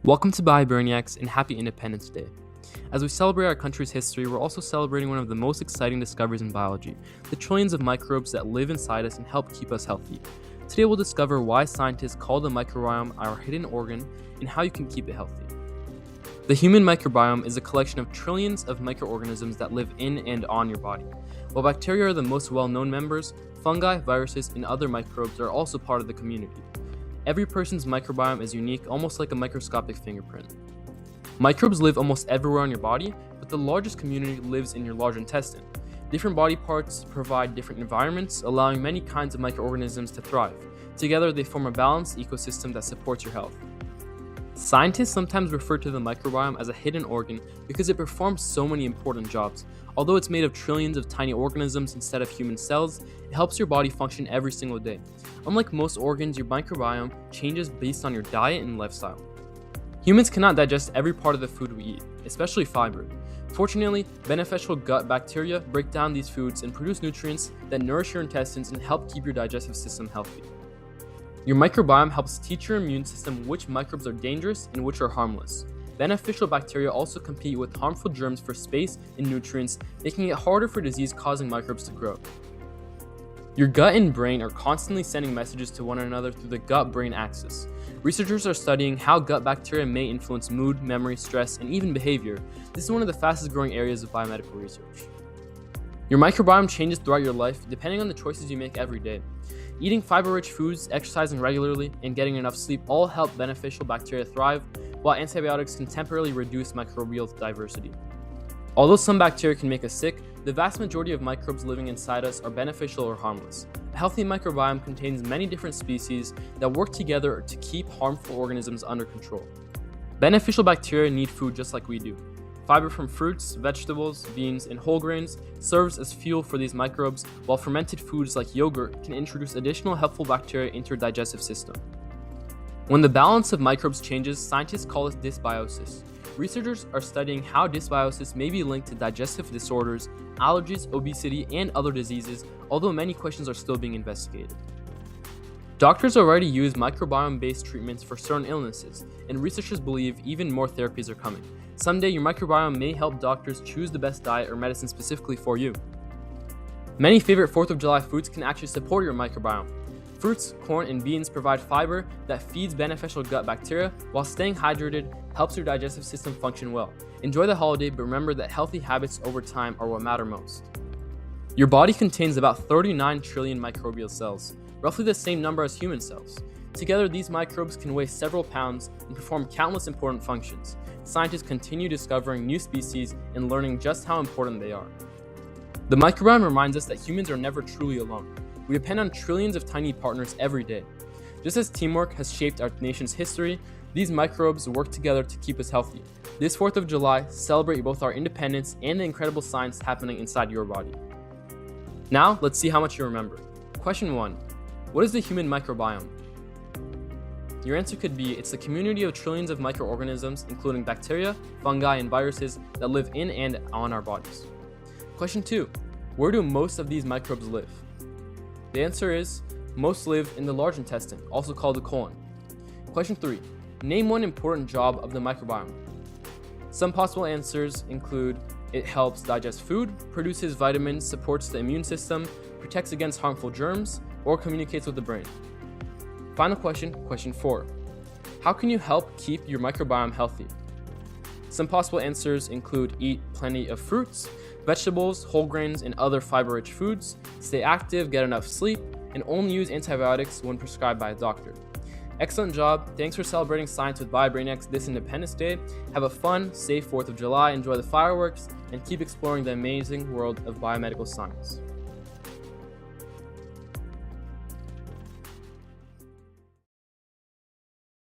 Welcome to BioBrainiacs and happy Independence Day. As we celebrate our country's history, we're also celebrating one of the most exciting discoveries in biology, the trillions of microbes that live inside us and help keep us healthy. Today we'll discover why scientists call the microbiome our hidden organ and how you can keep it healthy. The human microbiome is a collection of trillions of microorganisms that live in and on your body. While bacteria are the most well-known members, fungi, viruses, and other microbes are also part of the community. Every person's microbiome is unique, almost like a microscopic fingerprint. Microbes live almost everywhere on your body, but the largest community lives in your large intestine. Different body parts provide different environments, allowing many kinds of microorganisms to thrive. Together, they form a balanced ecosystem that supports your health. Scientists sometimes refer to the microbiome as a hidden organ because it performs so many important jobs. Although it's made of trillions of tiny organisms instead of human cells, it helps your body function every single day. Unlike most organs, your microbiome changes based on your diet and lifestyle. Humans cannot digest every part of the food we eat, especially fiber. Fortunately, beneficial gut bacteria break down these foods and produce nutrients that nourish your intestines and help keep your digestive system healthy. Your microbiome helps teach your immune system which microbes are dangerous and which are harmless. Beneficial bacteria also compete with harmful germs for space and nutrients, making it harder for disease-causing microbes to grow. Your gut and brain are constantly sending messages to one another through the gut-brain axis. Researchers are studying how gut bacteria may influence mood, memory, stress, and even behavior. This is one of the fastest-growing areas of biomedical research. Your microbiome changes throughout your life depending on the choices you make every day. Eating fiber-rich foods, exercising regularly, and getting enough sleep all help beneficial bacteria thrive, while antibiotics can temporarily reduce microbial diversity. Although some bacteria can make us sick, the vast majority of microbes living inside us are beneficial or harmless. A healthy microbiome contains many different species that work together to keep harmful organisms under control. Beneficial bacteria need food just like we do. Fiber from fruits, vegetables, beans, and whole grains serves as fuel for these microbes, while fermented foods like yogurt can introduce additional helpful bacteria into your digestive system. When the balance of microbes changes, scientists call it dysbiosis. Researchers are studying how dysbiosis may be linked to digestive disorders, allergies, obesity, and other diseases, although many questions are still being investigated. Doctors already use microbiome-based treatments for certain illnesses, and researchers believe even more therapies are coming. Someday, your microbiome may help doctors choose the best diet or medicine specifically for you. Many favorite 4th of July foods can actually support your microbiome. Fruits, corn, and beans provide fiber that feeds beneficial gut bacteria, while staying hydrated helps your digestive system function well. Enjoy the holiday, but remember that healthy habits over time are what matter most. Your body contains about 39 trillion microbial cells, roughly the same number as human cells. Together, these microbes can weigh several pounds and perform countless important functions. Scientists continue discovering new species and learning just how important they are. The microbiome reminds us that humans are never truly alone. We depend on trillions of tiny partners every day. Just as teamwork has shaped our nation's history, these microbes work together to keep us healthy. This 4th of July, celebrate both our independence and the incredible science happening inside your body. Now, let's see how much you remember. Question 1. What is the human microbiome? Your answer could be, it's the community of trillions of microorganisms, including bacteria, fungi, and viruses that live in and on our bodies. Question 2. Where do most of these microbes live? The answer is, most live in the large intestine, also called the colon. Question 3. Name one important job of the microbiome. Some possible answers include, it helps digest food, produces vitamins, supports the immune system, protects against harmful germs, or communicates with the brain. Final question, question 4. How can you help keep your microbiome healthy? Some possible answers include eat plenty of fruits, vegetables, whole grains, and other fiber-rich foods, stay active, get enough sleep, and only use antibiotics when prescribed by a doctor. Excellent job. Thanks for celebrating science with BioBrainiacs this Independence Day. Have a fun, safe 4th of July, enjoy the fireworks, and keep exploring the amazing world of biomedical science.